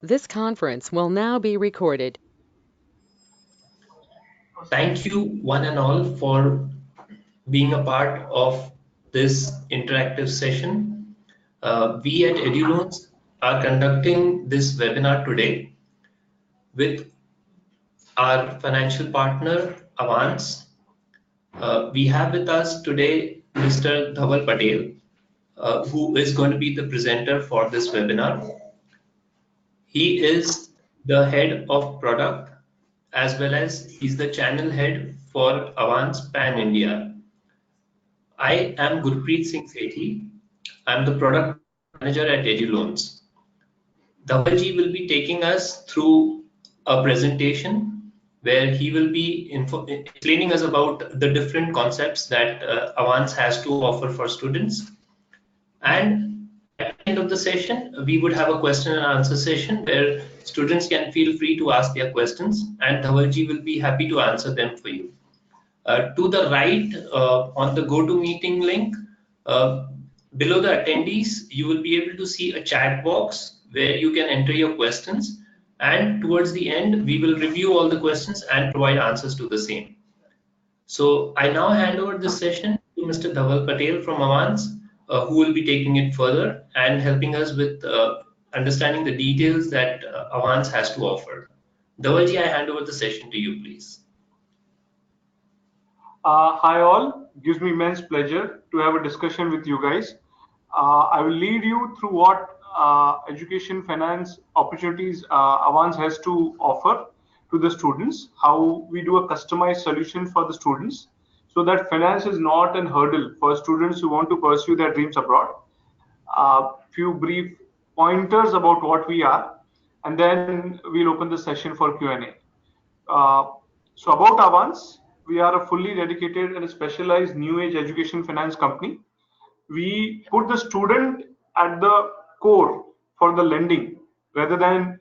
This conference will now be recorded. Thank you, one and all, for being a part of this interactive session. We at EduLoans are conducting this webinar today with our financial partner, Avanse. We have with us today Mr. Dhaval Patel, who is going to be the presenter for this webinar. He is the head of product as well as he's the channel head for Avanse Pan India. I am Gurpreet Singh Sethi. I'm the product manager at EduLoans. Dhavalji will be taking us through a presentation where he will be explaining us about the different concepts that Avanse has to offer for students. And at the end of the session, we would have a question and answer session where students can feel free to ask their questions, and Dhavalji will be happy to answer them for you. To the right on the GoToMeeting link, uh, below the attendees, you will be able to see a chat box where you can enter your questions. And towards the end, we will review all the questions and provide answers to the same. So I now hand over this session to Mr. Dhaval Patel from Avanse, who will be taking it further and helping us with understanding the details that Avanse has to offer. Dhavalji, I hand over the session to you, please. Hi all, gives me immense pleasure to have a discussion with you guys. I will lead you through what education finance opportunities Avanse has to offer to the students, how we do a customized solution for the students so that finance is not an hurdle for students who want to pursue their dreams abroad. Few brief pointers about what we are, and then we'll open the session for Q&A. So about Avanse, we are a fully dedicated and specialized new age education finance company. We put the student at the core for the lending rather than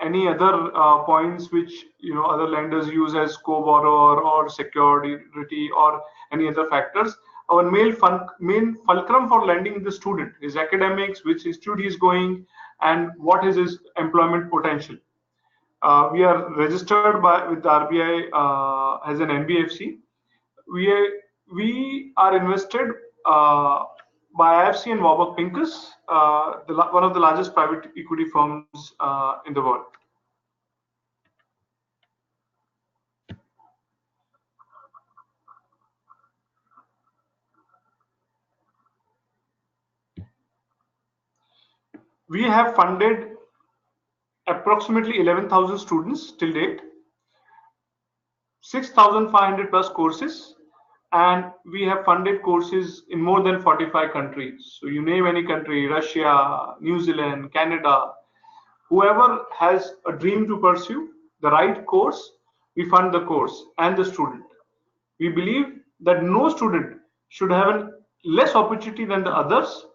any other points which other lenders use as co-borrower or security or any other factors. Our main fulcrum for lending the student is academics, which institute he is going, and what is his employment potential. We are registered with RBI as an NBFC. We are invested by IFC and Warburg Pincus, one of the largest private equity firms in the world. We have funded approximately 11,000 students till date, 6,500 plus courses, and we have funded courses in more than 45 countries. So you name any country, Russia, New Zealand, Canada, whoever has a dream to pursue the right course, we fund the course and the student. We believe that no student should have a less opportunity than the others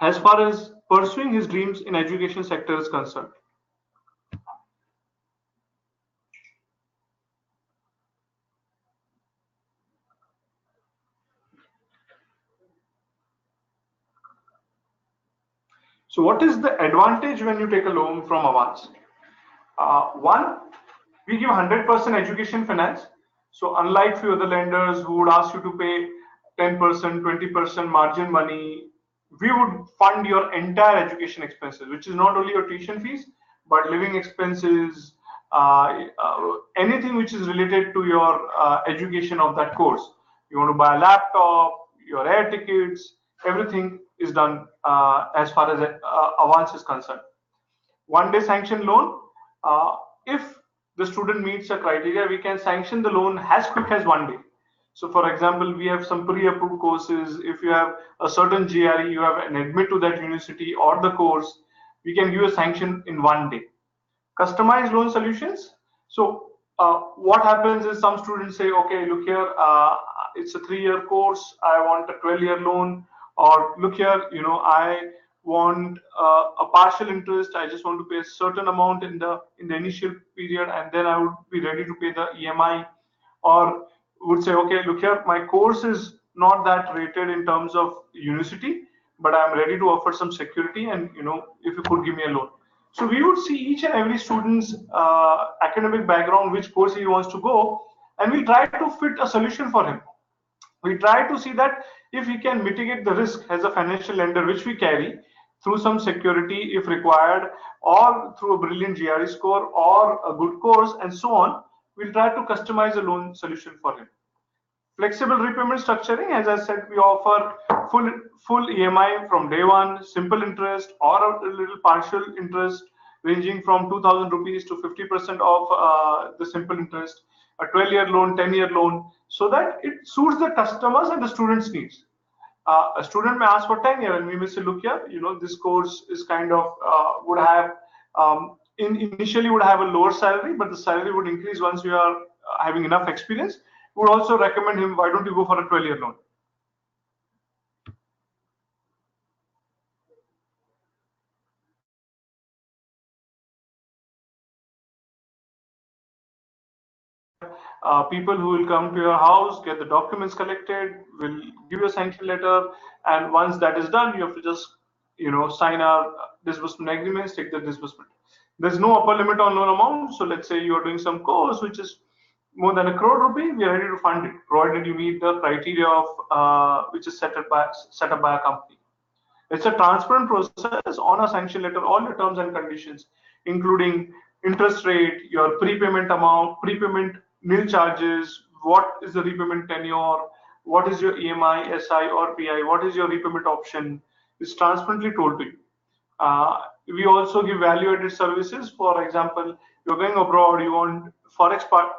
as far as pursuing his dreams in education sector is concerned. So what is the advantage when you take a loan from Avanse? One, we give 100% education finance. So unlike few other lenders who would ask you to pay 10%, 20% margin money, we would fund your entire education expenses, which is not only your tuition fees, but living expenses, anything which is related to your education of that course. You want to buy a laptop, your air tickets, everything is done as far as Avanse is concerned. One-day sanction loan. If the student meets a criteria, we can sanction the loan as quick as 1 day. So for example, we have some pre-approved courses. If you have a certain GRE, you have an admit to that university or the course, we can give a sanction in 1 day. Customized loan solutions. So what happens is some students say, okay, look here, it's a 3-year course. I want a 12-year loan. Or look here, I want a partial interest. I just want to pay a certain amount in the initial period, and then I would be ready to pay the EMI. Or would say, okay, look here, my course is not that rated in terms of university, but I'm ready to offer some security, and if you could give me a loan. So we would see each and every student's academic background, which course he wants to go, and we try to fit a solution for him. We try to see that if we can mitigate the risk as a financial lender, which we carry through some security if required, or through a brilliant GRE score or a good course and so on, we'll try to customize a loan solution for him. Flexible repayment structuring, as I said, we offer full EMI from day one, simple interest or a little partial interest ranging from 2,000 rupees to 50% of the simple interest, a 12-year loan, 10-year loan, so that it suits the customers and the students' needs. A student may ask for 10 year, and we may say, look here, this course is kind of would have initially would have a lower salary, but the salary would increase once you are having enough experience. We would also recommend him, why don't you go for a 12-year loan? People who will come to your house, get the documents collected, will give you a sanction letter, and once that is done, you have to just sign our disbursement agreements, take the disbursement. There's no upper limit on loan amount. So let's say you are doing some course which is more than a crore rupee, we are ready to fund it, provided you meet the criteria of which is set up by a company. It's a transparent process on a sanction letter, all the terms and conditions, including interest rate, your prepayment amount, prepayment nil charges, what is the repayment tenure, what is your EMI, SI or PI, what is your repayment option. It's transparently told to you. We also give value-added services. For example, you're going abroad, you want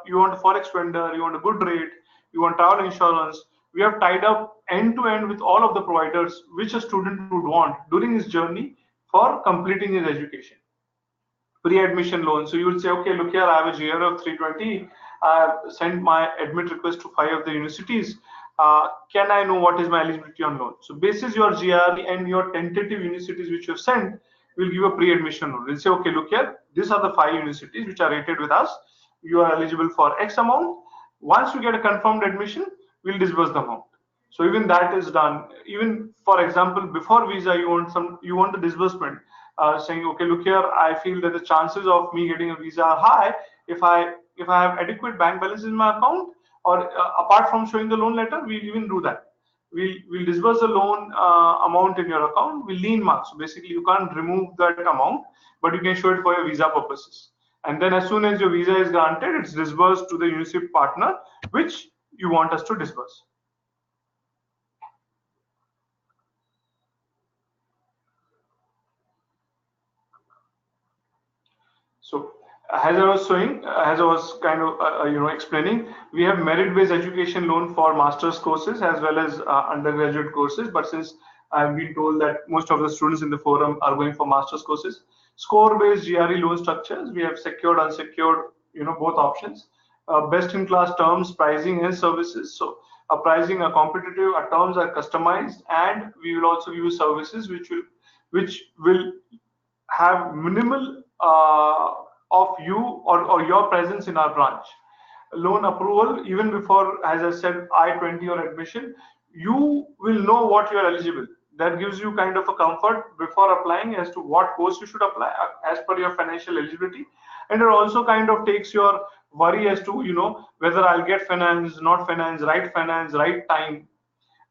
you want a forex vendor, you want a good rate, you want travel insurance. We have tied up end-to-end with all of the providers which a student would want during his journey for completing his education. Pre-admission loan. So you will say, okay, look here, I have a GRE of 320. I have sent my admit request to 5 of the universities. Can I know what is my eligibility on loan? So basis your GRE and your tentative universities which you have sent, we'll give a pre-admission loan. We'll say, okay, look here, these are the 5 universities which are rated with us. You are eligible for X amount. Once you get a confirmed admission, we'll disburse the amount. So even that is done. Even for example, before visa, you want the disbursement, saying, okay, look here, I feel that the chances of me getting a visa are high if I have adequate bank balances in my account, or apart from showing the loan letter, we'll even do that. We'll disburse the loan amount in your account. We'll lien mark. So basically, you can't remove that amount, but you can show it for your visa purposes. And then as soon as your visa is granted, it's disbursed to the university partner which you want us to disburse. So as I was showing, as I was kind of explaining, we have merit-based education loan for master's courses as well as undergraduate courses. But since I've been told that most of the students in the forum are going for master's courses, score-based GRE loan structures, we have secured, unsecured, both options. Best-in-class terms, pricing, and services. So pricing are competitive, our terms are customized, and we will also use services which will have minimal of you or your presence in our branch. Loan approval, even before, as I said, I-20 or admission, you will know what you are eligible. That gives you kind of a comfort before applying as to what course you should apply as per your financial eligibility. And it also kind of takes your worry as to, whether I'll get finance, not finance, right time,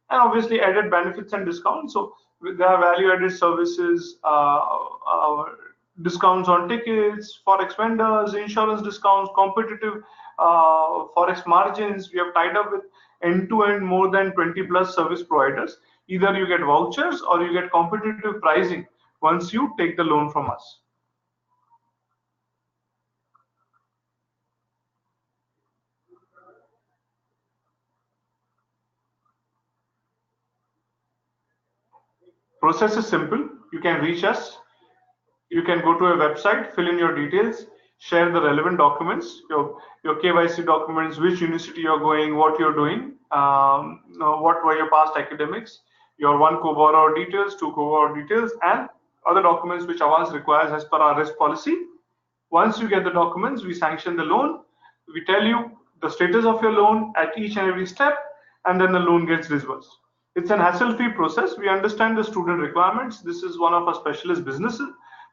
and obviously added benefits and discounts. So there are value-added services, discounts on tickets, forex vendors, insurance discounts, competitive forex margins. We have tied up with end-to-end more than 20 plus service providers. Either you get vouchers or you get competitive pricing once you take the loan from us. Process is simple. You can reach us. You can go to a website, fill in your details, share the relevant documents, your KYC documents, which university you're going, what you're doing, what were your past academics, your one co-borrower details, two co-borrower details, and other documents which Avanse requires as per our risk policy. Once you get the documents, we sanction the loan. We tell you the status of your loan at each and every step, and then the loan gets disbursed. It's an hassle-free process. We understand the student requirements. This is one of our specialist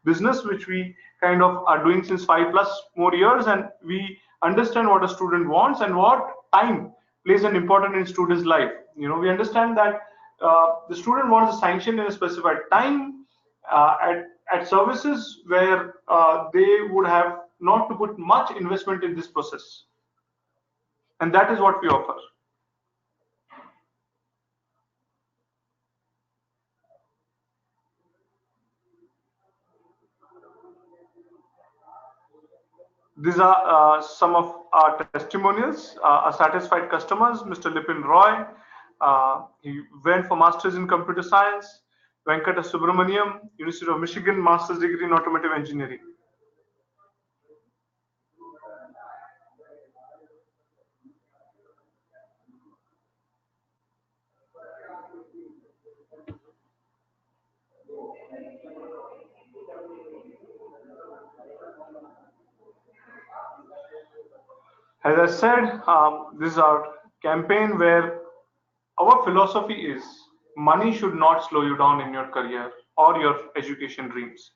business which we kind of are doing since 5+ more years, and we understand what a student wants and what time plays an important in student's life. We understand that the student wants a sanction in a specified time at services where they would have not to put much investment in this process, and that is what we offer. These are some of our testimonials. Our satisfied customers: Mr. Lipin Roy, he went for Masters in Computer Science; Venkata Subramaniam, University of Michigan, Master's degree in Automotive Engineering. As I said, this is our campaign where our philosophy is money should not slow you down in your career or your education dreams.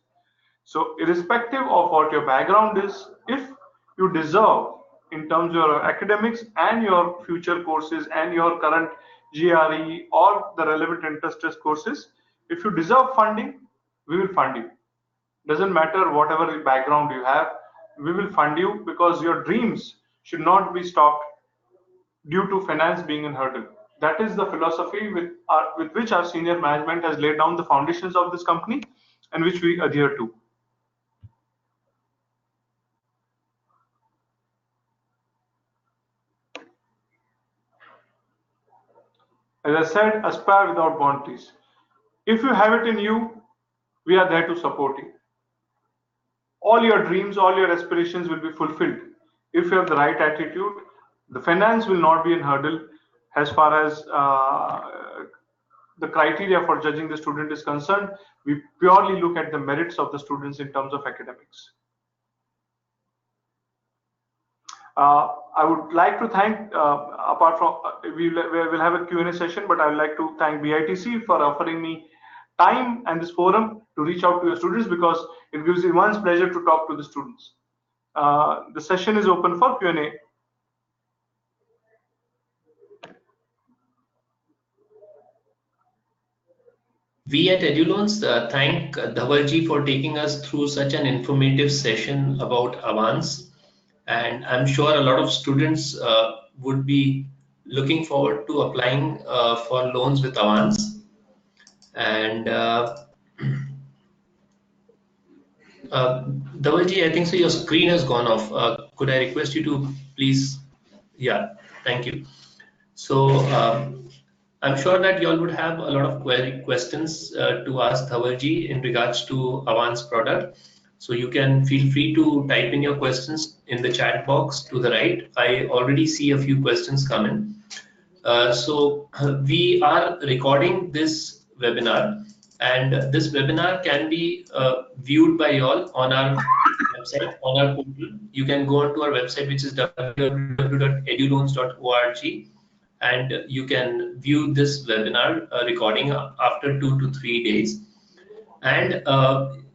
So irrespective of what your background is, if you deserve in terms of your academics and your future courses and your current GRE or the relevant interest courses, if you deserve funding, we will fund you. Doesn't matter whatever background you have, we will fund you, because your dreams should not be stopped due to finance being a hurdle. That is the philosophy with which our senior management has laid down the foundations of this company, and which we adhere to. As I said, aspire without boundaries. If you have it in you, we are there to support you. All your dreams, all your aspirations will be fulfilled if you have the right attitude. The finance will not be a hurdle as far as the criteria for judging the student is concerned. We purely look at the merits of the students in terms of academics. I would like to thank, apart from, we'll have a Q&A session, but I would like to thank BITC for offering me time and this forum to reach out to your students, because it gives immense pleasure to talk to the students. The session is open for Q&A. We at EduLoans thank Dhavalji for taking us through such an informative session about Avanse, and I'm sure a lot of students would be looking forward to applying for loans with Avanse. And Dhavalji, I think so your screen has gone off. Could I request you to please? Yeah, thank you. So I'm sure that you all would have a lot of questions to ask Dhavalji in regards to Avanse product. So you can feel free to type in your questions in the chat box to the right. I already see a few questions come in. So we are recording this webinar, and this webinar can be viewed by you all on our website, on our portal. You can go onto our website, which is www.eduloans.org, and you can view this webinar recording after 2 to 3 days. And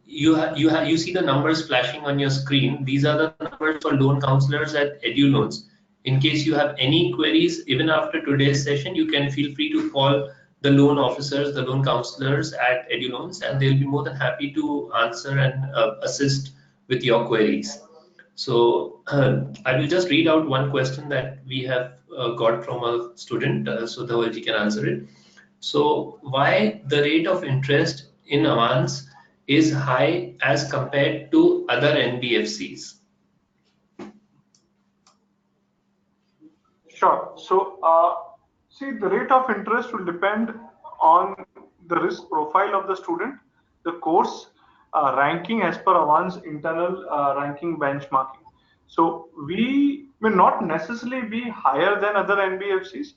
you see the numbers flashing on your screen. These are the numbers for loan counselors at EduLoans. In case you have any queries, even after today's session, you can feel free to call the loan officers, the loan counselors at EduLoans, and they'll be more than happy to answer and assist with your queries. So I will just read out one question that we have got from a student, so Dhavalji can answer it. So why the rate of interest in Avanse is high as compared to other NBFCs? Sure. So, see, the rate of interest will depend on the risk profile of the student, the course, ranking as per Avanse internal ranking benchmarking. So we may not necessarily be higher than other NBFCs,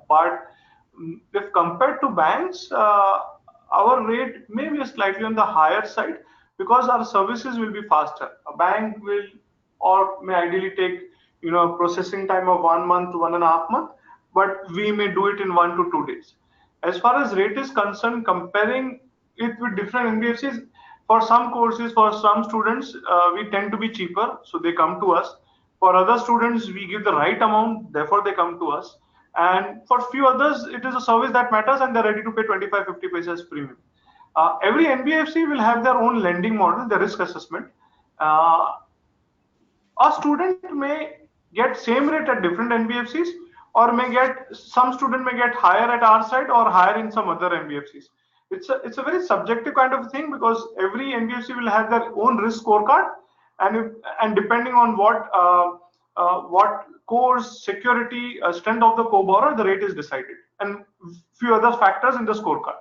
but if compared to banks, our rate may be slightly on the higher side, because our services will be faster. A bank will or may ideally take processing time of 1 month to 1.5 months, but we may do it in 1 to 2 days. As far as rate is concerned, comparing it with different NBFCs, for some courses, for some students, we tend to be cheaper, so they come to us. For other students, we give the right amount, therefore they come to us. And for few others, it is a service that matters and they're ready to pay 25-50 pesos premium. Every NBFC will have their own lending model, the risk assessment. A student may get same rate at different NBFCs, or may get some student may get higher at our side or higher in some other NBFCs. It's a very subjective kind of thing, because every NBFC will have their own risk scorecard, and depending on what course, security, strength of the co-borrower, the rate is decided, and few other factors in the scorecard.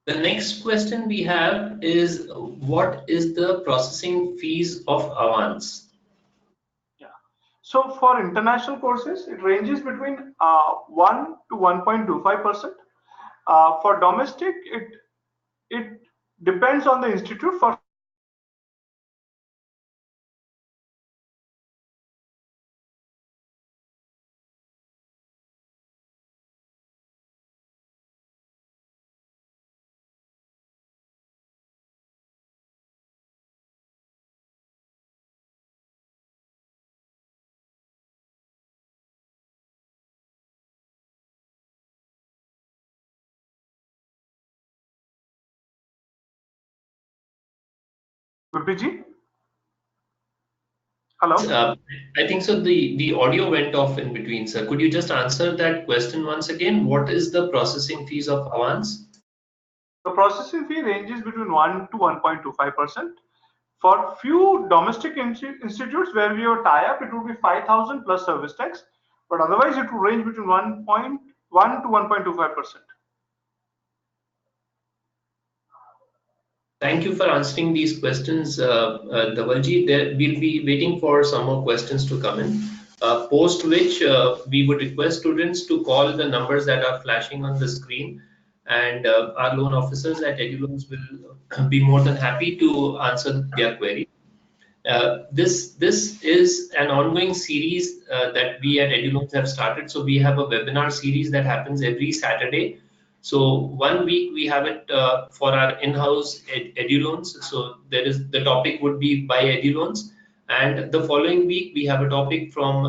The next question we have is, what is the processing fees of Avanse? Yeah. So for international courses, it ranges between 1 to 1.25%. For domestic, it depends on the institute. For VPG, hello. I think so. The audio went off in between, sir. Could you just answer that question once again? What is the processing fees of Avanse? The processing fee ranges between 1 to 1.25%. For few domestic institutes where we have tie-up, it would be 5,000 plus service tax, but otherwise it would range between 1.1 to 1.25%. Thank you for answering these questions, Dhavalji. We'll be waiting for some more questions to come in, post which we would request students to call the numbers that are flashing on the screen, and our loan officers at EduLoans will be more than happy to answer their query. This is an ongoing series that we at EduLoans have started. So we have a webinar series that happens every Saturday. So 1 week we have it for our in-house EduLoans. So the topic would be by EduLoans, and the following week we have a topic from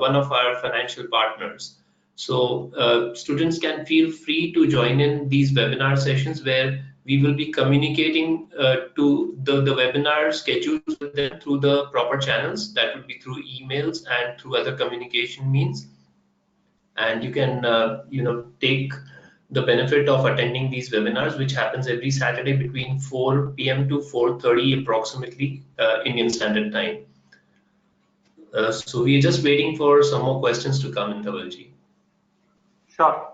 one of our financial partners. So students can feel free to join in these webinar sessions, where we will be communicating to the webinar schedules with them through the proper channels. That would be through emails and through other communication means. And you can take the benefit of attending these webinars, which happens every Saturday between 4 p.m. to 4:30 approximately Indian Standard Time. So we're just waiting for some more questions to come in, Dhavalji. Sure.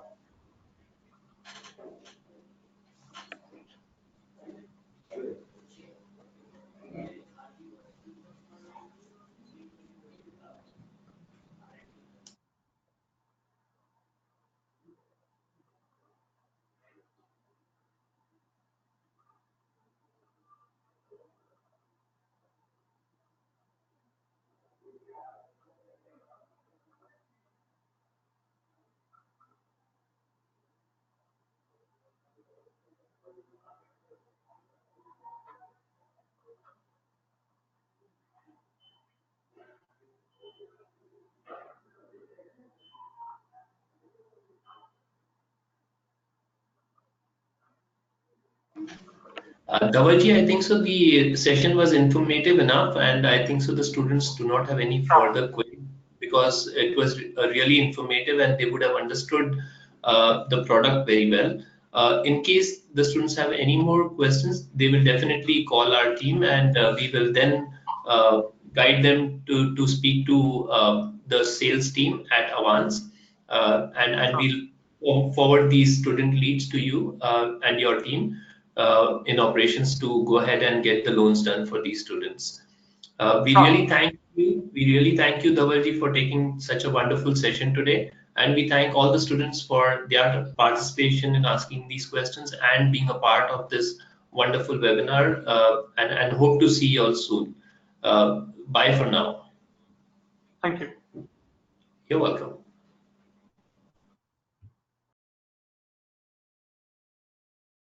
Dhavalji, I think so the session was informative enough, and I think so the students do not have any further queries, because it was really informative and they would have understood the product very well. In case the students have any more questions, they will definitely call our team, and we will then guide them to speak to the sales team at Avanse, and we'll forward these student leads to you and your team in operations to go ahead and get the loans done for these students. We really thank you. We really thank you, Dhavalji, for taking such a wonderful session today. And we thank all the students for their participation in asking these questions and being a part of this wonderful webinar, and hope to see you all soon. Bye for now. Thank you. You're welcome.